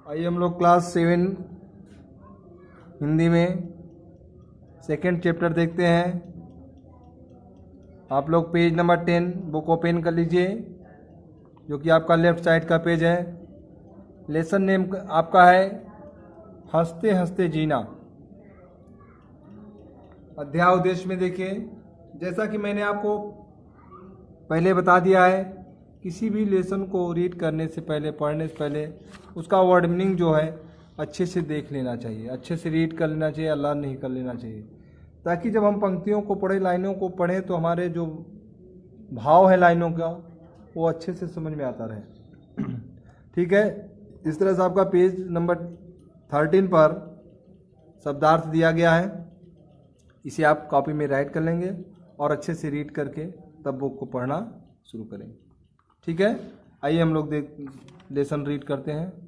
आइए हम लोग क्लास 7 हिंदी में सेकेंड चैप्टर देखते हैं। आप लोग पेज नंबर 10 बुक ओपन कर लीजिए, जो कि आपका लेफ्ट साइड का पेज है। लेसन नेम आपका है हंसते हंसते जीना। अध्याय उद्देश्य में देखिए, जैसा कि मैंने आपको पहले बता दिया है, किसी भी लेसन को रीड करने से पहले, पढ़ने से पहले उसका वर्ड मीनिंग जो है अच्छे से देख लेना चाहिए, अच्छे से रीड कर लेना चाहिए, लर्न नहीं कर लेना चाहिए, ताकि जब हम पंक्तियों को पढ़ें, लाइनों को पढ़ें, तो हमारे जो भाव है लाइनों का वो अच्छे से समझ में आता रहे। ठीक है, इस तरह से आपका पेज नंबर 13 पर शब्दार्थ दिया गया है। इसे आप कॉपी में राइट कर लेंगे और अच्छे से रीड करके तब बुक को पढ़ना शुरू करेंगे। ठीक है, आइए हम लोग लेसन रीड करते हैं।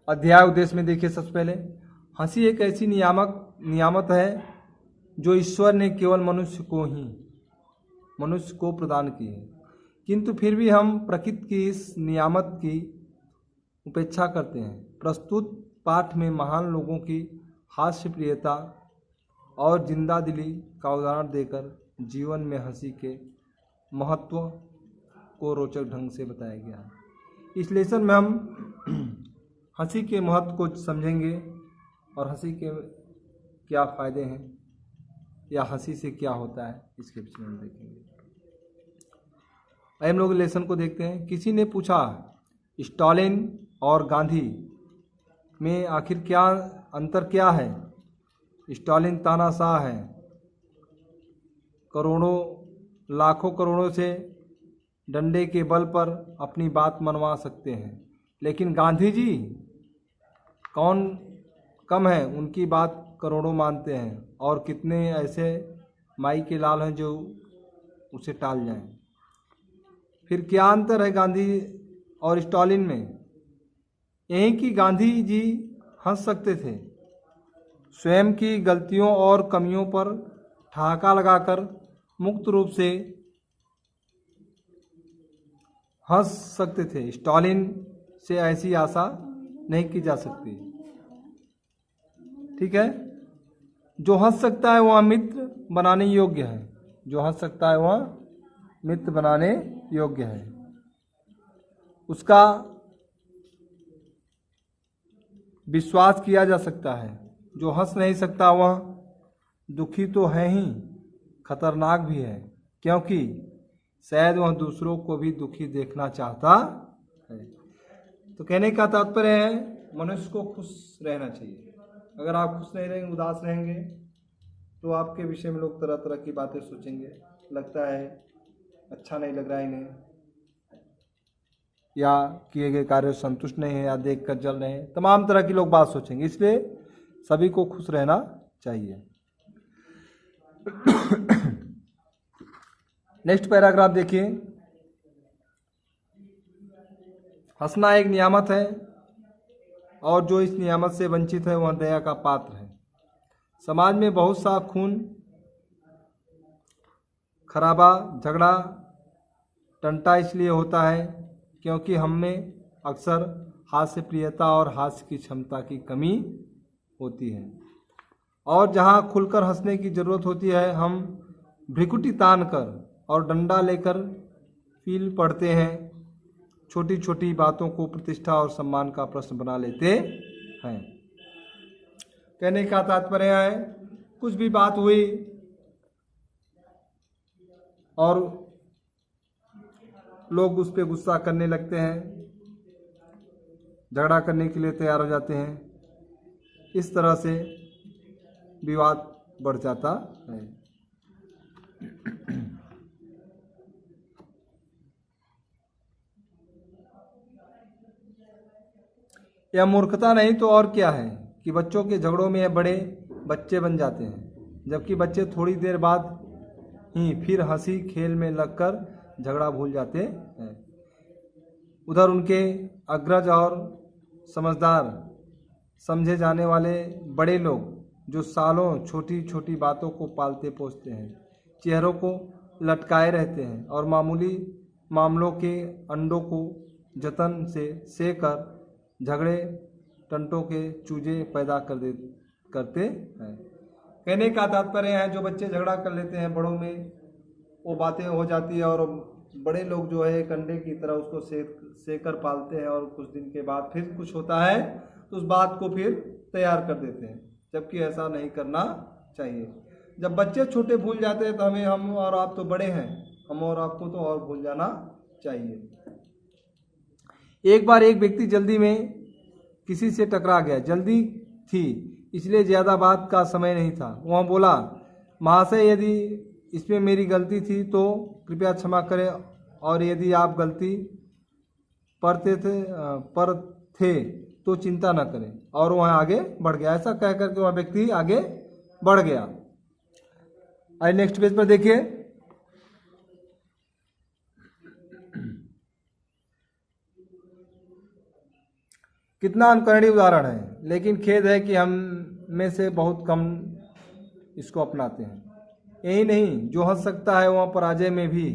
अध्याय उद्देश्य में देखिए, सबसे पहले हंसी एक ऐसी नियामत है जो ईश्वर ने केवल मनुष्य को प्रदान की है, किंतु फिर भी हम प्रकृति की इस नियामत की उपेक्षा करते हैं। प्रस्तुत पाठ में महान लोगों की हास्य प्रियता और जिंदा दिली का उदाहरण देकर जीवन में हंसी के महत्व को रोचक ढंग से बताया गया है। इस लेसन में हम हंसी के महत्व को समझेंगे और हंसी के क्या फ़ायदे हैं या हंसी से क्या होता है, इसके विषय में देखेंगे। हम लोग लेसन को देखते हैं। किसी ने पूछा, स्टालिन और गांधी में आखिर क्या अंतर क्या है? स्टालिन तानाशाह है, करोड़ों लाखों करोड़ों से डंडे के बल पर अपनी बात मनवा सकते हैं, लेकिन गांधी जी कौन कम है, उनकी बात करोड़ों मानते हैं, और कितने ऐसे माई के लाल हैं जो उसे टाल जाएं। फिर क्या अंतर है गांधी और स्टालिन में? यही कि गांधी जी हंस सकते थे, स्वयं की गलतियों और कमियों पर ठहाका लगाकर मुक्त रूप से हंस सकते थे। स्टालिन से ऐसी आशा नहीं की जा सकती। ठीक है, जो हंस सकता है वह मित्र बनाने योग्य है, जो हंस सकता है वह मित्र बनाने योग्य है। उसका विश्वास किया जा सकता है। जो हंस नहीं सकता वह दुखी तो है ही, खतरनाक भी है, क्योंकि शायद वह दूसरों को भी दुखी देखना चाहता है। तो कहने का तात्पर्य है, मनुष्य को खुश रहना चाहिए। अगर आप खुश नहीं रहेंगे, उदास रहेंगे, तो आपके विषय में लोग तरह तरह की बातें सोचेंगे। लगता है अच्छा नहीं लग रहा है इन्हें, या किए गए कार्य संतुष्ट नहीं है, या देखकर जल रहे हैं, तमाम तरह की लोग बात सोचेंगे। इसलिए सभी को खुश रहना चाहिए। नेक्स्ट पैराग्राफ देखिए। हंसना एक नियामत है, और जो इस नियामत से वंचित है वह दया का पात्र है। समाज में बहुत सा खून खराबा, झगड़ा, टंटा इसलिए होता है क्योंकि हम में अक्सर हास्य प्रियता और हास्य की क्षमता की कमी होती है, और जहाँ खुलकर हंसने की ज़रूरत होती है, हम भ्रिकुटी तान कर और डंडा लेकर पील पड़ते हैं। छोटी छोटी बातों को प्रतिष्ठा और सम्मान का प्रश्न बना लेते हैं। कहने का तात्पर्य है, कुछ भी बात हुई और लोग उस पर गुस्सा करने लगते हैं, झगड़ा करने के लिए तैयार हो जाते हैं। इस तरह से विवाद बढ़ जाता है। यह मूर्खता नहीं तो और क्या है कि बच्चों के झगड़ों में यह बड़े बच्चे बन जाते हैं, जबकि बच्चे थोड़ी देर बाद ही फिर हंसी खेल में लगकर झगड़ा भूल जाते हैं। उधर उनके अग्रज और समझदार समझे जाने वाले बड़े लोग, जो सालों छोटी छोटी बातों को पालते पोसते हैं, चेहरों को लटकाए रहते हैं और मामलों के अंडों को जतन से सेक कर झगड़े टंटों के चूजे पैदा करते हैं। कहने का तात्पर्य है जो बच्चे झगड़ा कर लेते हैं बड़ों में, वो बातें हो जाती है और बड़े लोग जो है कंडे की तरह उसको सेक कर पालते हैं और कुछ दिन के बाद फिर कुछ होता है तो उस बात को फिर तैयार कर देते हैं, जबकि ऐसा नहीं करना चाहिए। जब बच्चे छोटे भूल जाते हैं तो हम और आप तो बड़े हैं, हम और आपको तो और भूल जाना चाहिए। एक बार एक व्यक्ति जल्दी में किसी से टकरा गया। जल्दी थी इसलिए ज़्यादा बात का समय नहीं था। वह बोला, महाशय यदि इसमें मेरी गलती थी तो कृपया क्षमा करें, और यदि आप गलती पर थे तो चिंता न करें। और वह आगे बढ़ गया। ऐसा कह करके वह व्यक्ति आगे बढ़ गया। आइए नेक्स्ट पेज पर देखिए। कितना अनुकरणीय उदाहरण है, लेकिन खेद है कि हम में से बहुत कम इसको अपनाते हैं। यही नहीं, जो हंस सकता है वह पराजय में भी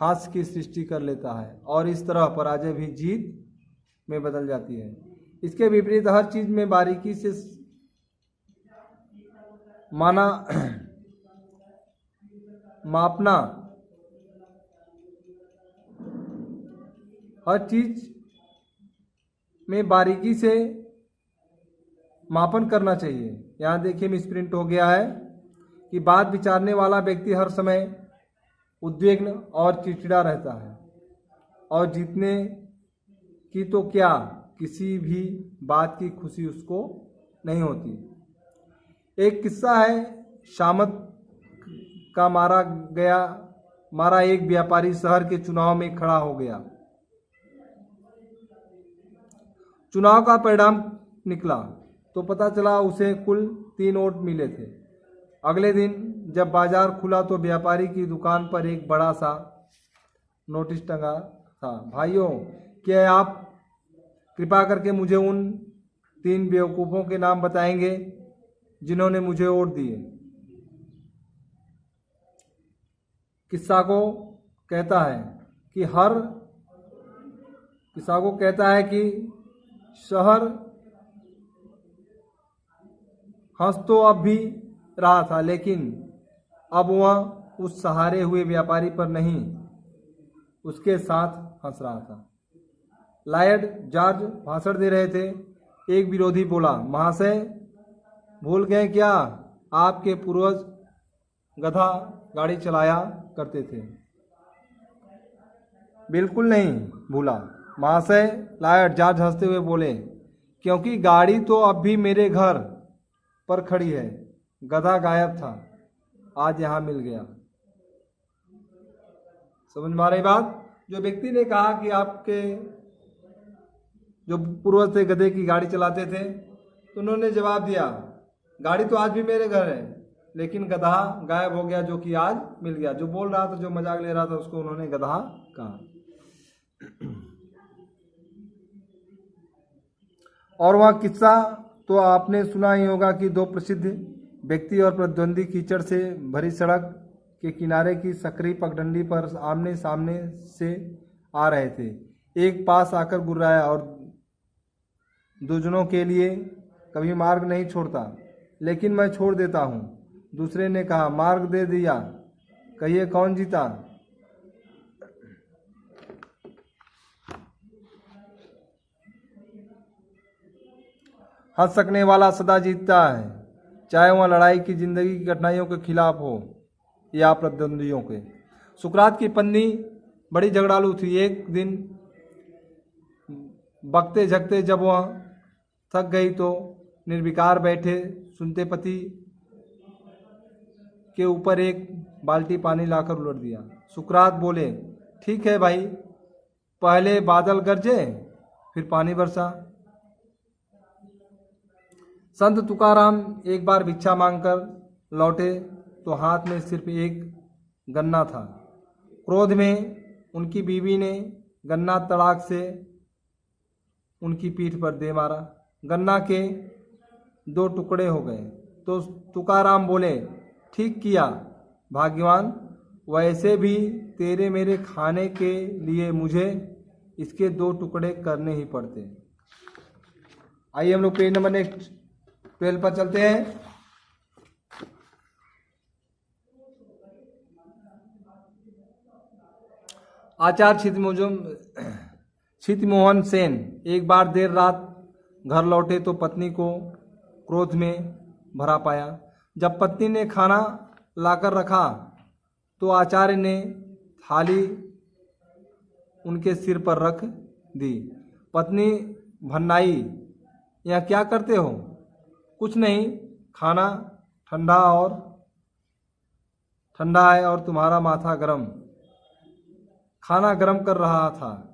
हास्य की सृष्टि कर लेता है और इस तरह पराजय भी जीत में बदल जाती है। इसके विपरीत हर चीज में बारीकी से मापना, हर चीज में बारीकी से मापन करना चाहिए। यहाँ देखिए मिसप्रिंट हो गया है कि बात विचारने वाला व्यक्ति हर समय उद्विग्न और चिड़चिड़ा रहता है और जीतने की तो क्या, किसी भी बात की खुशी उसको नहीं होती। एक किस्सा है, शामत का मारा एक व्यापारी शहर के चुनाव में खड़ा हो गया। चुनाव का परिणाम निकला तो पता चला उसे कुल 3 वोट मिले थे। अगले दिन जब बाजार खुला तो व्यापारी की दुकान पर एक बड़ा सा नोटिस टंगा था, भाइयों क्या आप कृपा करके मुझे उन 3 बेवकूफ़ों के नाम बताएंगे जिन्होंने मुझे वोट दिए। किस्सा को कहता है कि शहर हंस तो अब भी रहा था, लेकिन अब वह उस सहारे हुए व्यापारी पर नहीं, उसके साथ हंस रहा था। लॉर्ड जॉर्ज भाषण दे रहे थे। एक विरोधी बोला, महाशय भूल गए क्या, आपके पूर्वज गधा गाड़ी चलाया करते थे। बिल्कुल नहीं भूला महाशय, लॉर्ड जॉर्ज हंसते हुए बोले, क्योंकि गाड़ी तो अब भी मेरे घर पर खड़ी है, गधा गायब था, आज यहाँ मिल गया। समझ में आ रही बात? जो व्यक्ति ने कहा कि आपके जो पूर्वज थे गधे की गाड़ी चलाते थे, तो उन्होंने जवाब दिया, गाड़ी तो आज भी मेरे घर है, लेकिन गधा गायब हो गया जो कि आज मिल गया। जो बोल रहा था, जो मजाक ले रहा था, उसको उन्होंने गधा कहा। और वह किस्सा तो आपने सुना ही होगा कि 2 प्रसिद्ध व्यक्ति और प्रतिद्वंदी कीचड़ से भरी सड़क के किनारे की सकरी पगडंडी पर आमने सामने से आ रहे थे। एक पास आकर गुर्राया और दूजनों के लिए कभी मार्ग नहीं छोड़ता, लेकिन मैं छोड़ देता हूँ। दूसरे ने कहा, मार्ग दे दिया, कहिए कौन जीता? हंस सकने वाला सदा जीतता है, चाहे वह लड़ाई की जिंदगी की कठिनाइयों के खिलाफ हो या प्रतिद्वंदियों के। सुकरात की पत्नी बड़ी झगड़ालू थी। एक दिन बकते झकते जब वह थक गई तो निर्विकार बैठे सुनते पति के ऊपर एक बाल्टी पानी लाकर उलट दिया। सुकरात बोले, ठीक है भाई, पहले बादल गरजे फिर पानी बरसा। संत तुकाराम एक बार भिक्षा मांगकर लौटे तो हाथ में सिर्फ एक गन्ना था। क्रोध में उनकी बीवी ने गन्ना तड़ाक से उनकी पीठ पर दे मारा। गन्ना के 2 टुकड़े हो गए तो तुकाराम बोले, ठीक किया भाग्यवान, वैसे भी तेरे मेरे खाने के लिए मुझे इसके 2 टुकड़े करने ही पड़ते। आइए हम लोग पेज नंबर नेक्स्ट 12 पर चलते हैं। आचार्य छितमोहन सेन एक बार देर रात घर लौटे तो पत्नी को क्रोध में भरा पाया। जब पत्नी ने खाना लाकर रखा तो आचार्य ने थाली उनके सिर पर रख दी। पत्नी भन्नाई, यह क्या करते हो? कुछ नहीं, खाना ठंडा है और तुम्हारा माथा गर्म। खाना गर्म कर रहा था,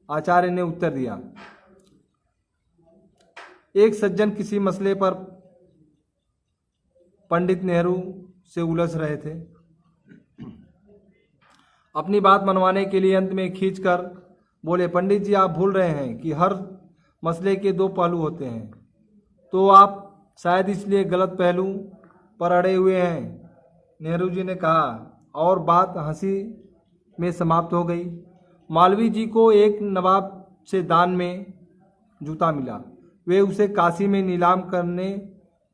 आचार्य ने उत्तर दिया। एक सज्जन किसी मसले पर पंडित नेहरू से उलझ रहे थे। अपनी बात मनवाने के लिए अंत में खींचकर बोले, पंडित जी आप भूल रहे हैं कि हर मसले के 2 पहलू होते हैं, तो आप शायद इसलिए गलत पहलू पर अड़े हुए हैं। नेहरू जी ने कहा और बात हंसी में समाप्त हो गई। मालवीय जी को एक नवाब से दान में जूता मिला। वे उसे काशी में नीलाम करने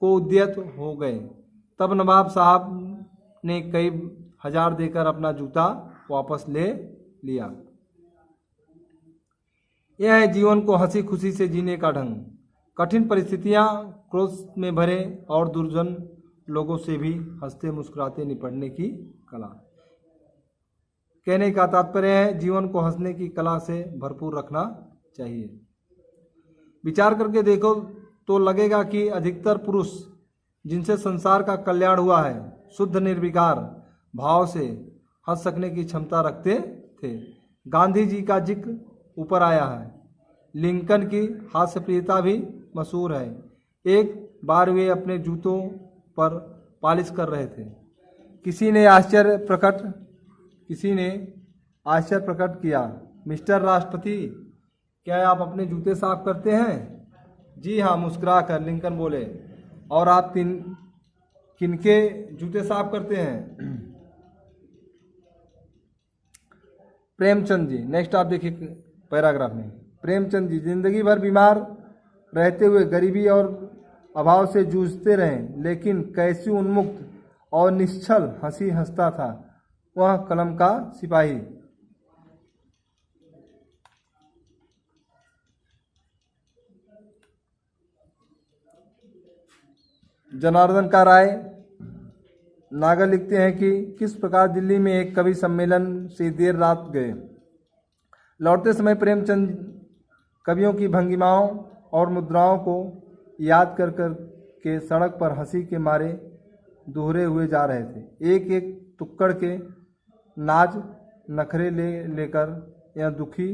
को उद्यत हो गए। तब नवाब साहब ने कई हजार देकर अपना जूता वापस ले लिया। यह है जीवन को हंसी खुशी से जीने का ढंग। कठिन परिस्थितियां, क्रोध में भरे और दुर्जन लोगों से भी हंसते मुस्कुराते निपटने की कला। कहने का तात्पर्य है जीवन को हंसने की कला से भरपूर रखना चाहिए। विचार करके देखो तो लगेगा कि अधिकतर पुरुष जिनसे संसार का कल्याण हुआ है शुद्ध निर्विकार भाव से हंस सकने की क्षमता रखते थे। गांधी जी का जिक्र ऊपर आया है। लिंकन की हास्यप्रियता भी मशहूर है। एक बार वे अपने जूतों पर पालिश कर रहे थे। किसी ने आश्चर्य प्रकट किया, मिस्टर राष्ट्रपति क्या आप अपने जूते साफ करते हैं? जी हाँ, मुस्कुरा कर लिंकन बोले। और आप किनके जूते साफ करते हैं? प्रेमचंद जी। नेक्स्ट आप देखिए पैराग्राफ में, प्रेमचंद जी जिंदगी भर बीमार रहते हुए गरीबी और अभाव से जूझते रहे, लेकिन कैसी उन्मुक्त और निश्चल हंसी हंसता था वह कलम का सिपाही। जनार्दन का राय नागर लिखते हैं कि किस प्रकार दिल्ली में एक कवि सम्मेलन से देर रात गए। लौटते समय प्रेमचंद कवियों की भंगिमाओं और मुद्राओं को याद कर के सड़क पर हंसी के मारे दोहरे हुए जा रहे थे। एक एक टुक्कड़ के नाज नखरे लेकर यह दुखी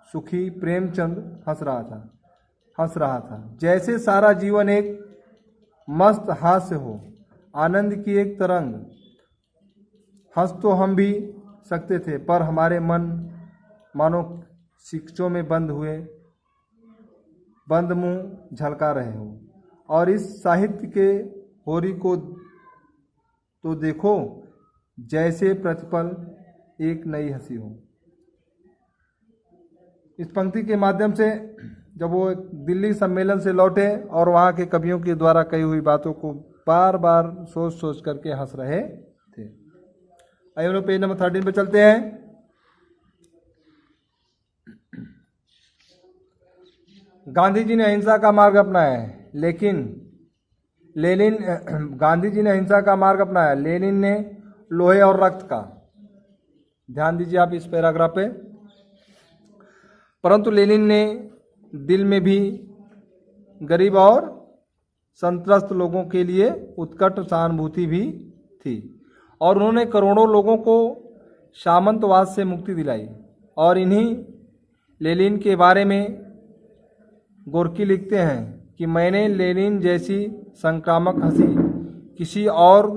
सुखी प्रेमचंद हंस रहा था जैसे सारा जीवन एक मस्त हास्य हो, आनंद की एक तरंग। हंस तो हम भी सकते थे, पर हमारे मन मानो शिक्षों में बंद मुंह झलका रहे हो। और इस साहित्य के होरी को तो देखो जैसे प्रतिपल एक नई हंसी हो। इस पंक्ति के माध्यम से जब वो दिल्ली सम्मेलन से लौटे और वहाँ के कवियों के द्वारा कही हुई बातों को बार बार सोच करके हंस रहे थे। आइए हम लोग पेज नंबर 13 पे चलते हैं। गांधी जी ने अहिंसा का मार्ग अपनाया है, गांधी जी ने अहिंसा का मार्ग अपनाया, लेनिन ने लोहे और रक्त का। ध्यान दीजिए आप इस पैराग्राफ पे। परंतु लेनिन ने दिल में भी गरीब और संत्रस्त लोगों के लिए उत्कट सहानुभूति भी थी और उन्होंने करोड़ों लोगों को सामंतवाद से मुक्ति दिलाई। और इन्हीं लेनिन के बारे में गोर्की लिखते हैं कि मैंने लेनिन जैसी संक्रामक हंसी किसी और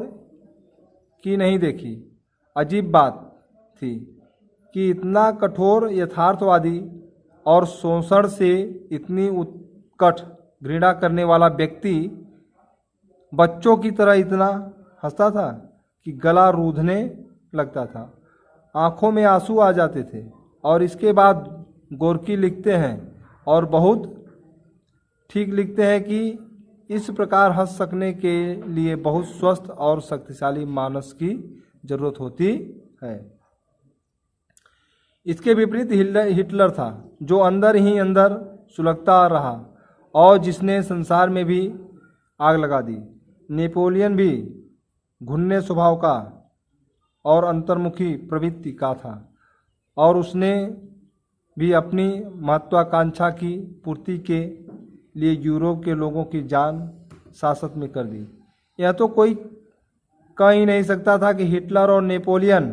की नहीं देखी। अजीब बात थी कि इतना कठोर यथार्थवादी और शोषण से इतनी उत्कट घृणा करने वाला व्यक्ति बच्चों की तरह इतना हंसता था कि गला रूंधने लगता था। आंखों में आंसू आ जाते थे। और इसके बाद गोर्की लिखते हैं और बहुत ठीक लिखते हैं कि इस प्रकार हंस सकने के लिए बहुत स्वस्थ और शक्तिशाली मानस की जरूरत होती है। इसके विपरीत हिटलर था, जो अंदर ही अंदर सुलगता रहा और जिसने संसार में भी आग लगा दी। नेपोलियन भी घुन्ने स्वभाव का और अंतर्मुखी प्रवृत्ति का था और उसने भी अपनी महत्वाकांक्षा की पूर्ति के लिए यूरोप के लोगों की जान सासत में कर दी। यह तो कोई कह ही नहीं सकता था कि हिटलर और नेपोलियन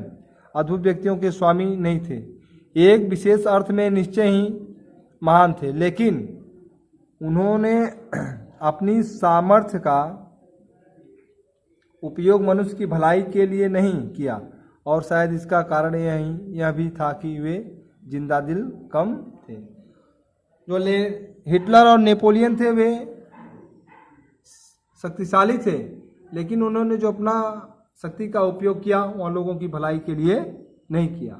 अद्भुत व्यक्तियों के स्वामी नहीं थे। एक विशेष अर्थ में निश्चय ही महान थे, लेकिन उन्होंने अपनी सामर्थ्य का उपयोग मनुष्य की भलाई के लिए नहीं किया और शायद इसका कारण यह भी था कि वे जिंदा दिल कम थे। जो हिटलर और नेपोलियन थे वे शक्तिशाली थे, लेकिन उन्होंने जो अपना शक्ति का उपयोग किया वह लोगों की भलाई के लिए नहीं किया।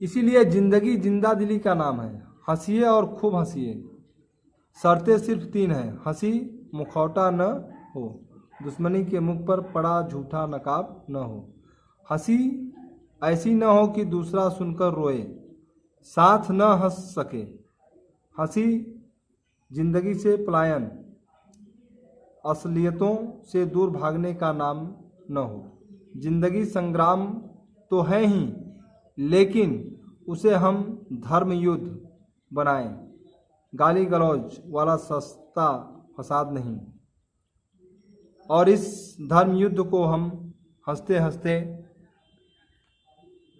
इसीलिए जिंदगी जिंदा दिली का नाम है। हंसिए और खूब हंसिए। शर्तें सिर्फ 3 हैं। हंसी मुखौटा न हो, दुश्मनी के मुख पर पड़ा झूठा नकाब न हो, हंसी ऐसी न हो कि दूसरा सुनकर रोए, साथ न हंस सके, हंसी जिंदगी से पलायन, असलियतों से दूर भागने का नाम न हो। जिंदगी संग्राम तो है ही, लेकिन उसे हम धर्म युद्ध बनाएं, गाली गलौज वाला सस्ता फसाद नहीं। और इस धर्म युद्ध को हम हंसते हंसते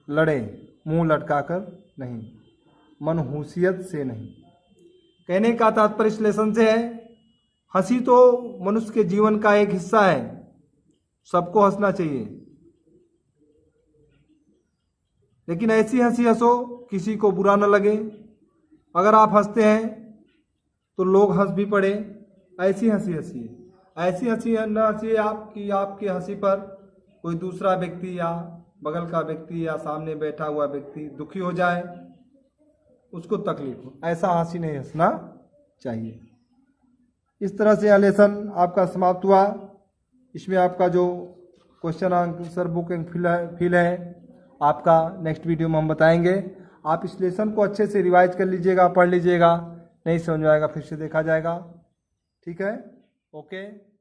लड़े, मुंह लटकाकर नहीं, मनहूसियत से नहीं। कहने का तात्पर्य इस लेसन से है, हंसी तो मनुष्य के जीवन का एक हिस्सा है, सबको हंसना चाहिए, लेकिन ऐसी हंसी हंसो किसी को बुरा न लगे। अगर आप हंसते हैं तो लोग हंस भी पड़े, ऐसी हंसी हंसिए। ऐसी हंसी न हंसिए आपकी आपकी हंसी पर कोई दूसरा व्यक्ति या बगल का व्यक्ति या सामने बैठा हुआ व्यक्ति दुखी हो जाए, उसको तकलीफ हो, ऐसा हंसी नहीं हंसना चाहिए। इस तरह से यह लेसन आपका समाप्त हुआ। इसमें आपका जो question answer book and fill है आपका नेक्स्ट वीडियो में हम बताएंगे। आप इस लेसन को अच्छे से रिवाइज कर लीजिएगा, पढ़ लीजिएगा, नहीं समझ में आएगा फिर से देखा जाएगा। ठीक है, ओके।